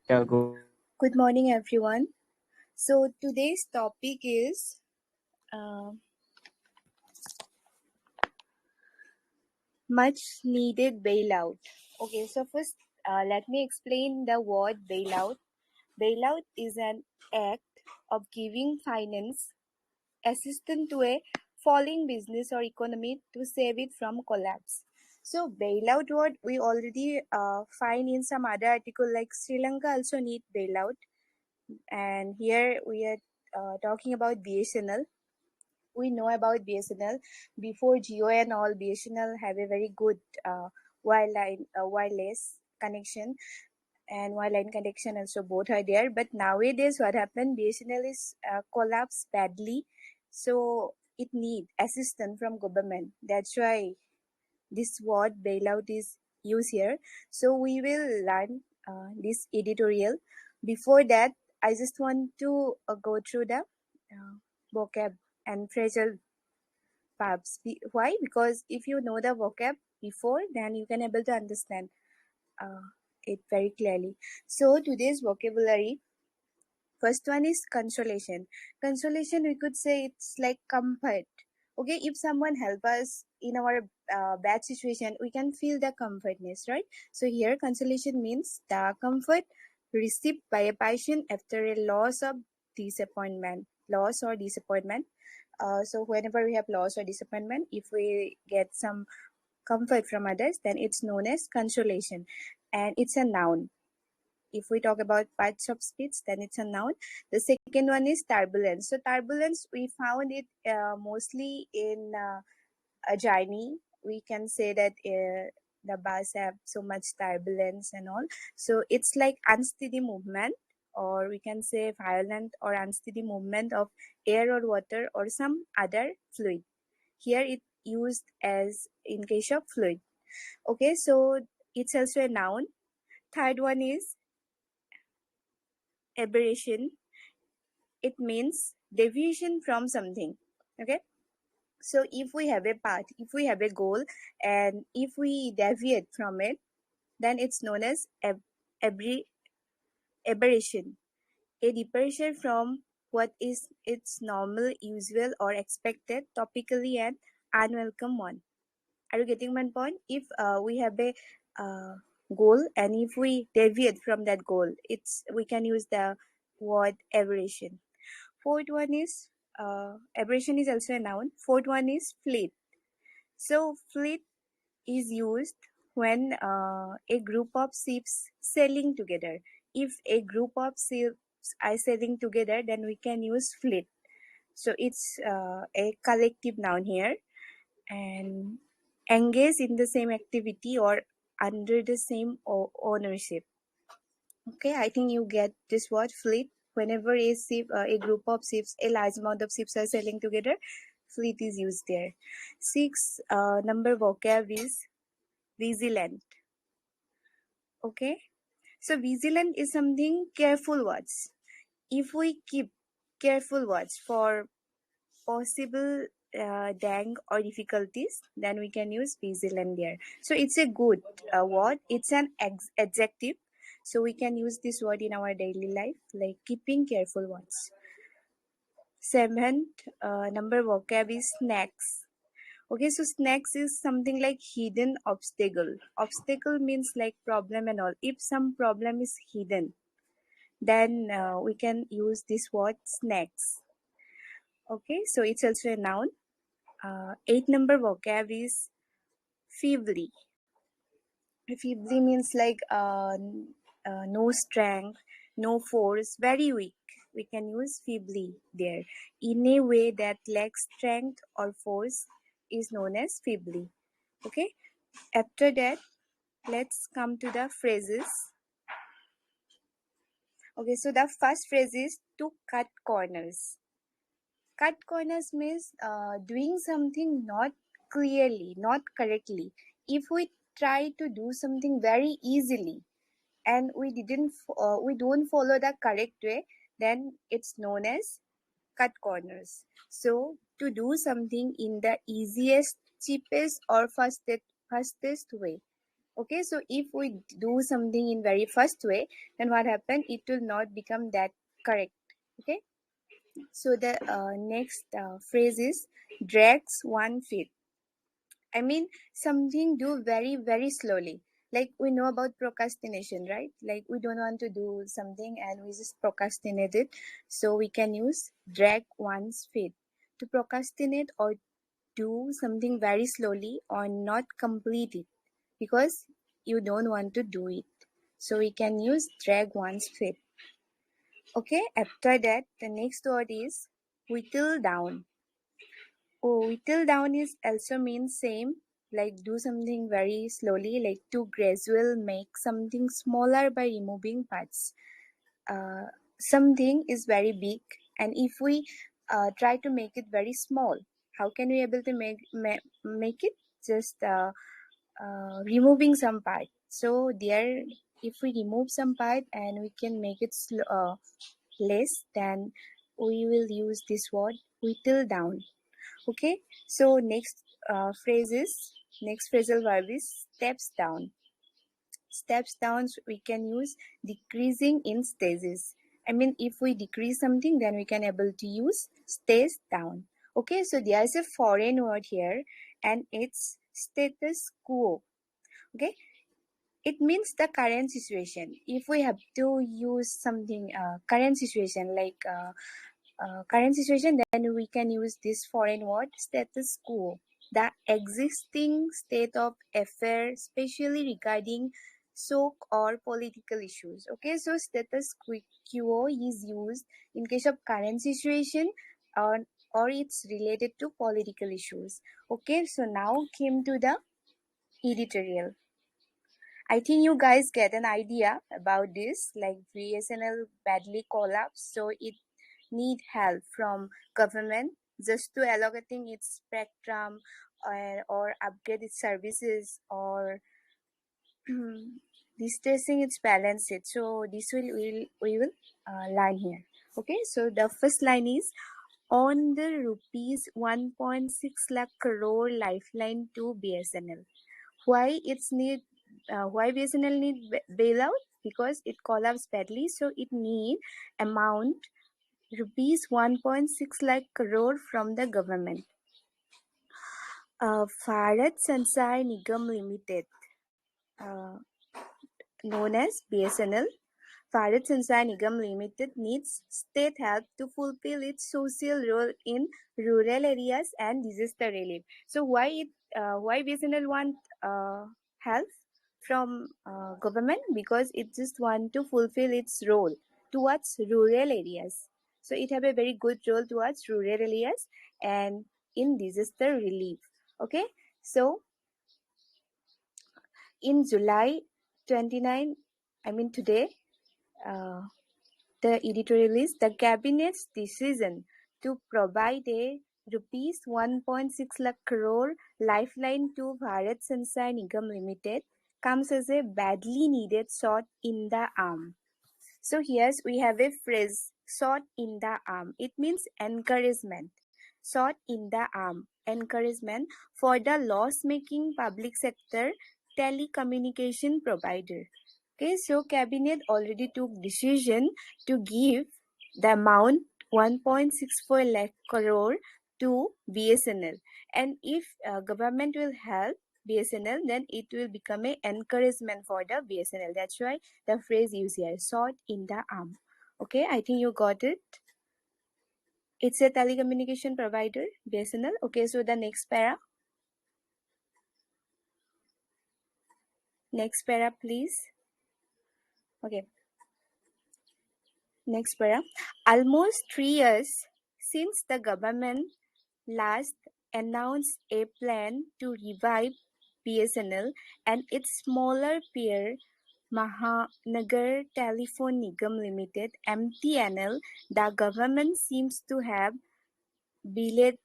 Yeah, go. Good morning, everyone. So today's topic is uh, much needed bailout. Okay, so first let me explain the word bailout. Bailout is an act of giving finance assistance to a falling business or economy to save it from collapse. So bailout word we already find in some other article like Sri Lanka also need bailout, and here we are talking about BSNL. We know about BSNL before Geo and all. BSNL have a very good wireless connection, and wireline connection also both are there. But nowadays, what happened? BSNL is collapsed badly, so it need assistance from government. That's why this word bailout is used here. So we will learn this editorial. Before that, I just want to go through the vocab and phrasal verbs. Why? Because if you know the vocab before, then you can able to understand it very clearly. So today's vocabulary, first one is consolation. Consolation, we could say it's like comfort. Okay, if someone help us in our bad situation, we can feel the comfortness, right? So here, consolation means the comfort received by a patient after a loss or disappointment. So whenever we have loss or disappointment, if we get some comfort from others, then it's known as consolation, and it's a noun. If we talk about parts of speech, then it's a noun. The second one is turbulence. So turbulence, we found it mostly in a journey. We can say that the bus have so much turbulence and all. So it's like unsteady movement, or we can say violent or unsteady movement of air or water or some other fluid. Here it used as in case of fluid. Okay, so it's also a noun. Third one is aberration. It means deviation from something. Okay, so if we have a path, if we have a goal, and if we deviate from it, then it's known as aberration, a departure from what is its normal, usual, or expected, topically and unwelcome one. Are you getting my point? If we have a uh, goal, and if we deviate from that goal, it's we can use the word aberration. Fourth one is aberration is also a noun. Fourth one is fleet. So fleet is used when a group of ships sailing together. If a group of ships are sailing together, then we can use fleet. So it's a collective noun here, and engage in the same activity or under the same ownership. Okay, I think you get this word fleet. Whenever a group of ships, a large amount of ships are sailing together, fleet is used there. Six number vocab is vigilant. Okay, so vigilant is something careful watch. If we keep careful watch for possible dang or difficulties, then we can use vigilant there. So it's a good word. It's an adjective. So we can use this word in our daily life, like keeping careful watch. Seventh number vocab is snacks. Okay, so snacks is something like hidden obstacle. Obstacle means like problem and all. If some problem is hidden, then we can use this word snacks. Okay, so it's also a noun. Eight number vocab is feebly. Feebly means like no strength, no force, very weak. We can use feebly there. In a way that lacks strength or force is known as feebly. Okay. After that, let's come to the phrases. Okay, so the first phrase is to cut corners. Cut corners means doing something not clearly, not correctly. If we try to do something very easily and we don't follow the correct way, then it's known as cut corners. So to do something in the easiest, cheapest, or fastest way. Okay, so if we do something in very first way, then what happen? It will not become that correct. Okay, so the next phrase is drags 1 feet. I mean, something do very, very slowly. Like we know about procrastination, right? Like we don't want to do something and we just procrastinate it. So we can use drag one's feet to procrastinate or do something very slowly or not complete it because you don't want to do it. So we can use drag one's feet. Okay, after that, the next word is whittle down. Oh, whittle down is also means same, like do something very slowly, like to gradual make something smaller by removing parts. Uh, Something is very big, and if we try to make it very small, how can we able to make it? Just removing some part. So there, if we remove some part and we can make it less, then we will use this word whittle down. Okay, so next phrasal verb is steps down. Steps down we can use decreasing in stages. I mean, if we decrease something, then we can able to use stays down. Okay, so there is a foreign word here, and it's status quo. Okay, it means the current situation. If we have to use something current situation like current situation, then we can use this foreign word status quo, the existing state of affairs, especially regarding social or political issues. Okay, so status quo is used in case of current situation or it's related to political issues. Okay, so now came to the editorial. I think you guys get an idea about this, like BSNL badly collapsed, so it need help from government just to allocating its spectrum or upgrade its services or distressing its balance it. So this we will learn here. Okay, so the first line is on the rupees 1.6 lakh crore lifeline to BSNL. Why it's need why BSNL need bailout? Because it collapsed badly, so it need amount rupees 1.6 lakh crore from the government. Bharat Sanchar Nigam Limited, uh, known as BSNL, Bharat Sanchar Nigam Limited needs state help to fulfill its social role in rural areas and disaster relief. So why BSNL want help from government? Because it just want to fulfill its role towards rural areas. So it have a very good role towards rural areas and in disaster relief. Okay, so in July 29, I mean today. Uh, The editorial is the cabinet's decision to provide a rupees 1.6 lakh crore lifeline to Bharat Sanchar Nigam Limited comes as a badly needed shot in the arm. So here we have a phrase, shot in the arm. It means encouragement. Shot in the arm, encouragement for the loss-making public sector telecommunication provider. Okay, so cabinet already took decision to give the amount 1.64 lakh crore to BSNL, and if government will help BSNL, then it will become an encouragement for the BSNL. That's why the phrase used here, shot in the arm. Okay, I think you got it. It's a telecommunication provider, BSNL. Okay, so the next para. Next para, please. Okay, next para. Almost 3 years since the government last announced a plan to revive BSNL and its smaller peer Mahanagar Telephone Nigam Limited (MTNL), the government seems to have belatedly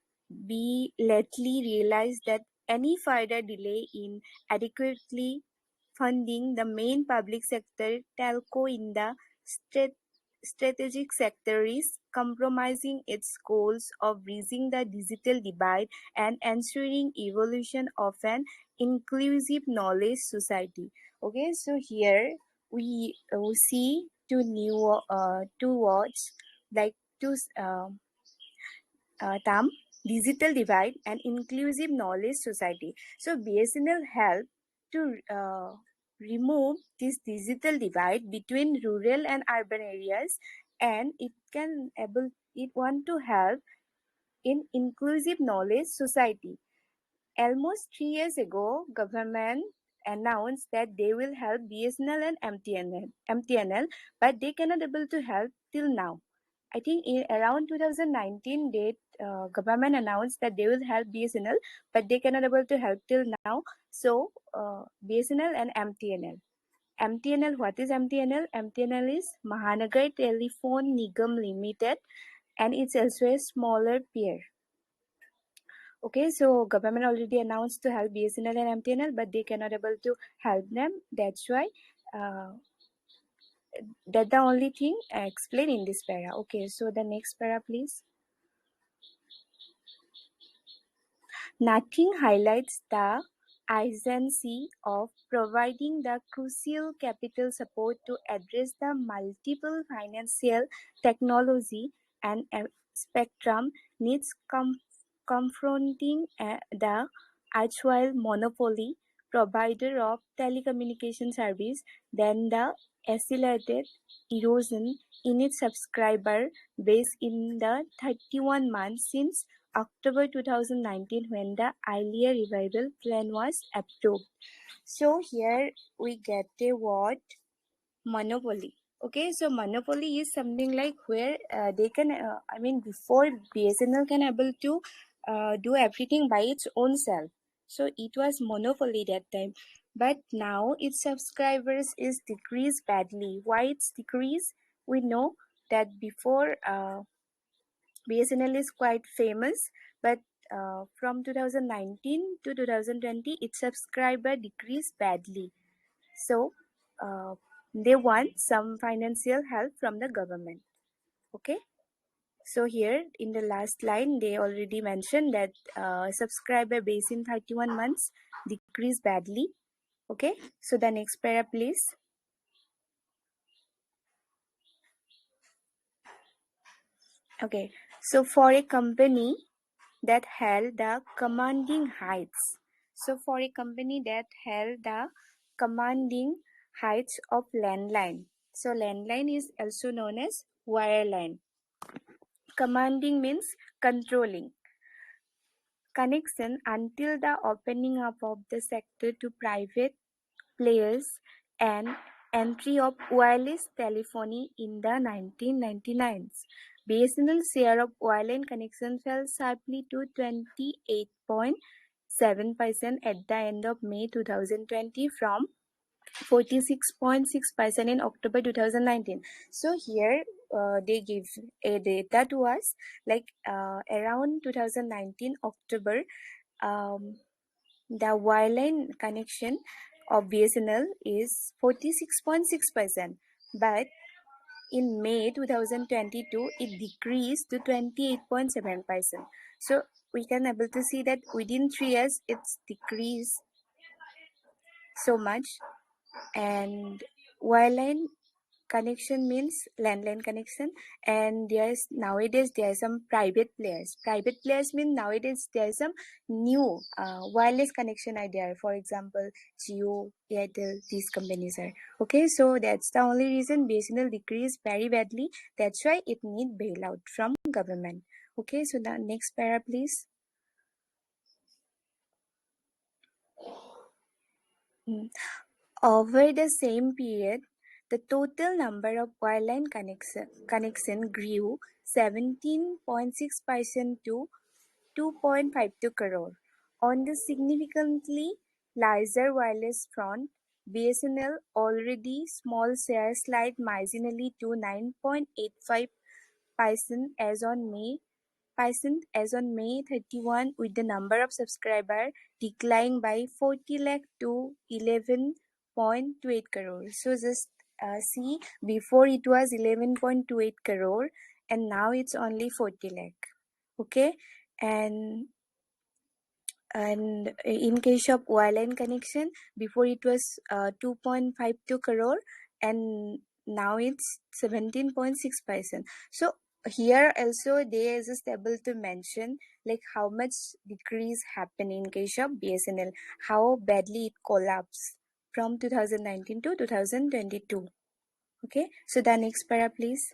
realized that any further delay in adequately funding the main public sector telco in the state strategic sector is compromising its goals of bridging the digital divide and ensuring evolution of an inclusive knowledge society. Okay, so here we see two words like two term digital divide and inclusive knowledge society. So BSNL help to remove this digital divide between rural and urban areas, and it want to help in inclusive knowledge society. Almost 3 years ago, government announced that they will help BSNL and MTNL, but they cannot able to help till now. I think in around 2019, government announced that they will help BSNL, but they cannot able to help till now. So BSNL and MTNL. MTNL, what is MTNL? MTNL is Mahanagar Telephone Nigam Limited, and it's also a smaller peer. Okay, so government already announced to help BSNL and MTNL, but they cannot able to help them. That's why that's the only thing I explain in this para. Okay, so the next para, please. Nothing highlights the urgency of providing the crucial capital support to address the multiple financial technology and spectrum needs confronting the actual monopoly provider of telecommunication service than the accelerated erosion in its subscriber base in the 31 months since October 2019 when the earlier revival plan was approved. So here we get a word monopoly. Okay, so monopoly is something like where they can, before BSNL can able to do everything by its own self. So it was monopoly that time. But now its subscribers is decreased badly. Why it's decreased? We know that before BSNL is quite famous, but from 2019 to 2020, its subscriber decreased badly. So they want some financial help from the government. Okay. So here in the last line, they already mentioned that subscriber base in 31 months decreased badly. Okay. So the next para, please. Okay. So for a company that held the commanding heights. So for a company that held the commanding heights of landline. So landline is also known as wireline. Commanding means controlling. Connection until the opening up of the sector to private players and entry of wireless telephony in the 1999s. BSNL's share of wireline connection fell sharply to 28.7% at the end of May 2020 from 46.6% in October 2019. So here they give a data to us like around 2019 October, the wireline connection of BSNL is 46.6%, but in May 2022 it decreased to 28.7%. So we can able to see that within 3 years it's decreased so much. And wireline connection means landline connection, and nowadays there are some private players mean nowadays there is some new wireless connection are there, for example Jio, Airtel, these companies are. Okay, so that's the only reason BSNL decreased very badly. That's why it need bailout from government. Okay, so the next para, please. Over the same period, the total number of wireline connection grew 17.6% to 2.52 crore. On the significantly larger wireless front, BSNL already small share slide marginally to 9.85% as on May 31, with the number of subscribers declining by 40 lakh to 11.28 crore. So just see, before it was 11.28 crore and now it's only 40 lakh. Okay, and in case of wireline connection, before it was 2.52 crore and now it's 17.6%. So here also there is able to mention like how much decrease happened in case of BSNL, how badly it collapsed from 2019 to 2022. Okay, so the next para please.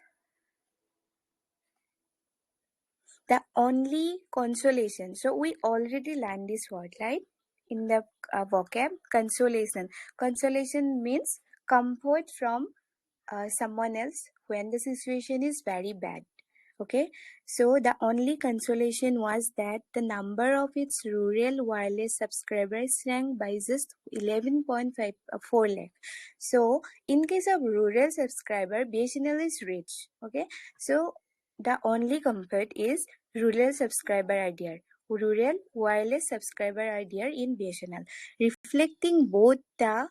The only consolation. So we already learned this word, right? In the vocab, consolation. Consolation means comfort from someone else when the situation is very bad. Okay, so the only consolation was that the number of its rural wireless subscribers shrank by just 11.54 lakh. So in case of rural subscriber, BSNL is rich. Okay, so the only comfort is rural subscriber idea, rural wireless subscriber idea in BSNL, reflecting both the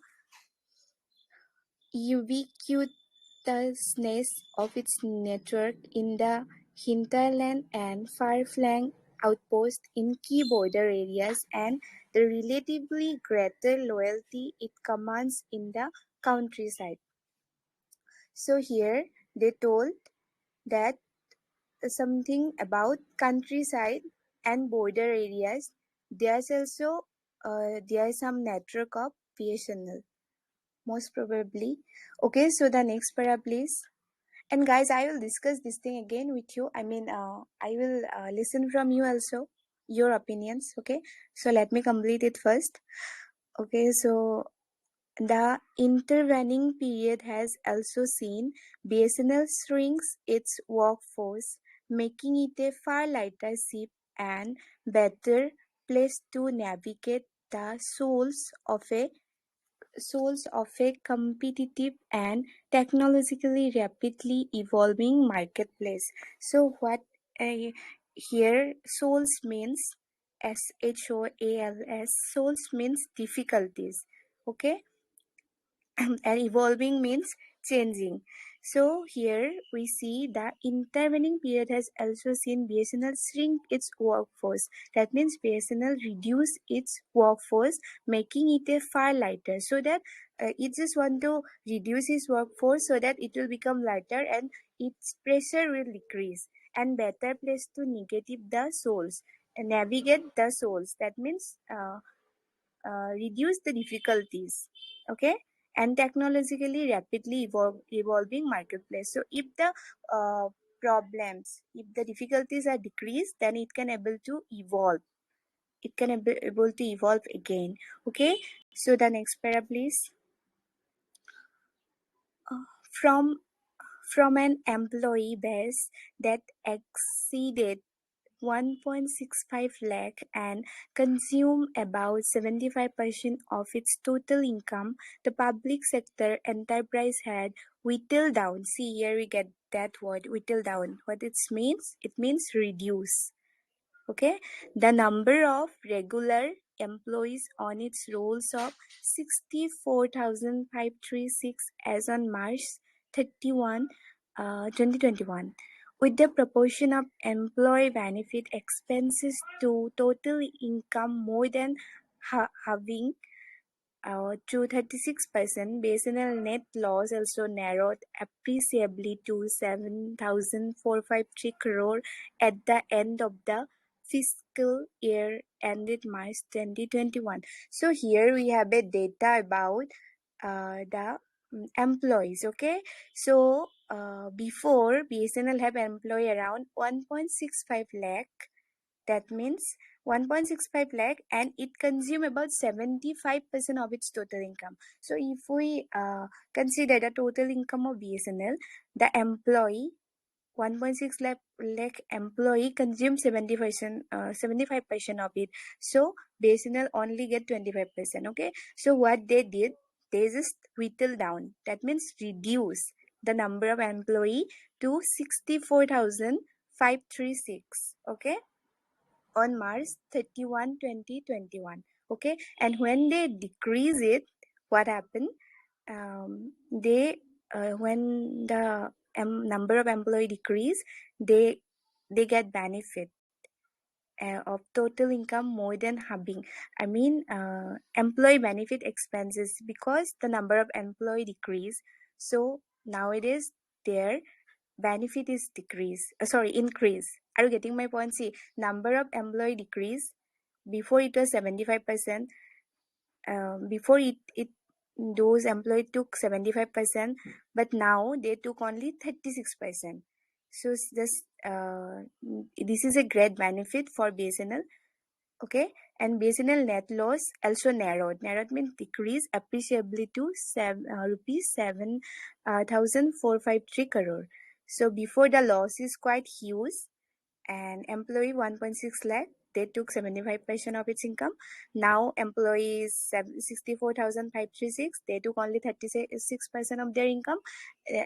ubiquitousness of its network in the hinterland and far-flung outposts in key border areas and the relatively greater loyalty it commands in the countryside. So here they told that something about countryside and border areas. There's also there's some network of BSNL, most probably. Okay, so the next para please. And guys, I will discuss this thing again with you. I will listen from you also, your opinions. Okay, so let me complete it first. Okay, so the intervening period has also seen BSNL shrinks its workforce, making it a far lighter ship and better place to navigate the souls of a competitive and technologically rapidly evolving marketplace. So what here souls means SHOALS, souls means difficulties. Okay, and evolving means changing. So here we see that intervening period has also seen BSNL shrink its workforce. That means BSNL reduce its workforce, making it a far lighter. So that it just want to reduce its workforce so that it will become lighter and its pressure will decrease and better place to negative the souls and navigate the souls. That means reduce the difficulties. Okay, and technologically rapidly evolving marketplace. So if the problems, if the difficulties are decreased, then it can able to evolve, it can able to evolve again. Okay, so the next para please. From an employee base that exceeded 1.65 lakh and consume about 75% of its total income, the public sector enterprise had whittled down. See, here we get that word, whittle down. What it means? It means reduce. Okay, the number of regular employees on its rolls of 64,536 as on March 31, 2021, with the proportion of employee benefit expenses to total income more than halving to 36%. BSNL net loss also narrowed appreciably to 7,453 crore at the end of the fiscal year ended March 2021. So here we have a data about the employees. Okay, so before BSNL have employee around 1.65 lakh, that means 1.65 lakh, and it consume about 75% of its total income. So if we consider the total income of BSNL, the employee 1.6 lakh employee consume 70%, 75% of it. So BSNL only get 25%. Okay, so what they did, they just whittle down. That means reduce the number of employee to 64,536. Okay, on March 31, 2021. Okay, and when they decrease it, what happened? They when the number of employee decrease, they get benefit of total income more than halving. I mean, employee benefit expenses because the number of employee decrease. So nowadays their benefit is increase. Are you getting my point? See, number of employee decrease. Before it was 75%. Before it those employee took 75%, but now they took only 36%. So this is a great benefit for BSNL. Okay, and BSNL net loss also narrowed. Narrowed means decreased appreciably to rupees 7,453 crore. So before the loss is quite huge, and employee 1.6 lakh, they took 75% of its income. Now employees 64,536, they took only 36% of their income.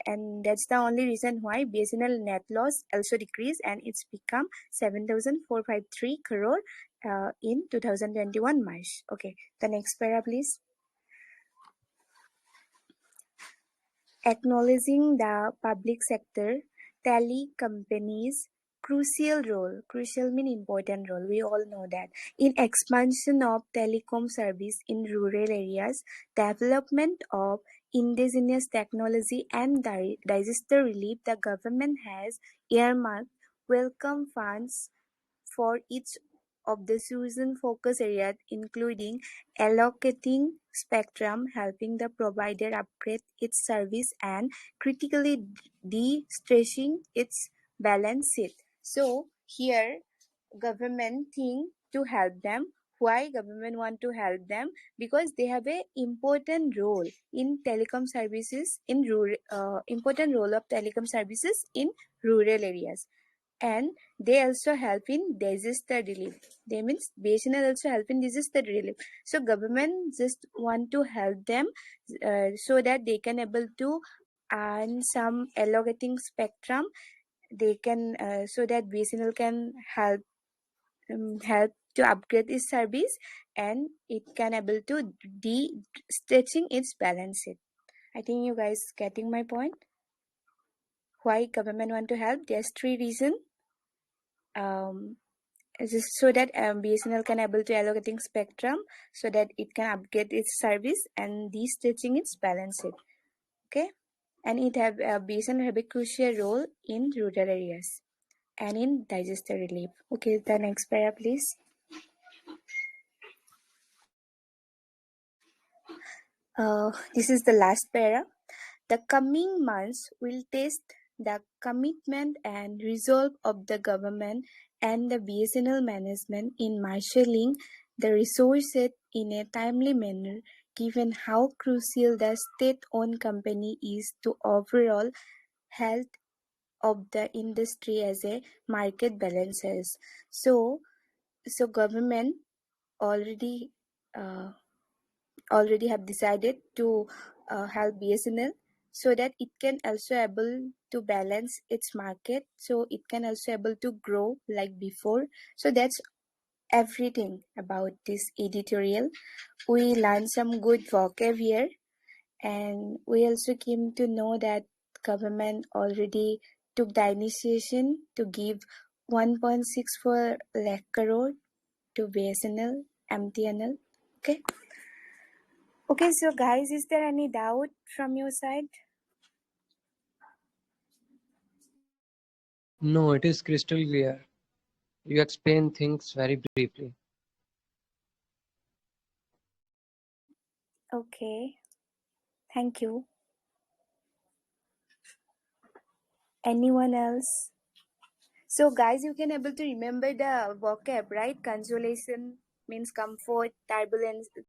And that's the only reason why BSNL net loss also decreased, and it's become 7,453 crore in 2021 March. Okay, the next para please. Acknowledging the public sector tele companies crucial mean important role, we all know that, in expansion of telecom service in rural areas, development of indigenous technology, and disaster relief. The government has earmarked welcome funds for each of the chosen focus areas, including allocating spectrum, helping the provider upgrade its service, and critically de-stressing its balance sheet. So here government think to help them. Why government want to help them? Because they have a important role in telecom services in rural, important role of telecom services in rural areas, and they also help in disaster relief. They means BSNL also help in disaster relief. So government just want to help them so that they can able to earn some allocating spectrum. They can so that BSNL can help to upgrade its service, and it can able to stretching its balance sheet. I think you guys getting my point. Why government want to help? There's three reasons. Just so that BSNL can able to allocating spectrum so that it can upgrade its service and de-stretching its balance sheet. Okay, and it have BSNL have a crucial role in rural areas and in disaster relief. Okay, the next para please. This is the last para. The coming months will test the commitment and resolve of the government and the BSNL management in marshalling the resources in a timely manner, given how crucial the state-owned company is to overall health of the industry as a market balances. So government already uh, already have decided to help BSNL so that it can also able to balance its market, so it can also able to grow like before. So that's everything about this editorial. We learned some good vocabulary, and we also came to know that government already took the initiation to give 1.64 lakh crore to BSNL, MTNL. Okay. Okay, so guys, is there any doubt from your side? No, it is crystal clear. You explain things very briefly. Okay, thank you. Anyone else? So guys, you can able to remember the vocab, right? Consolation means comfort, turbulence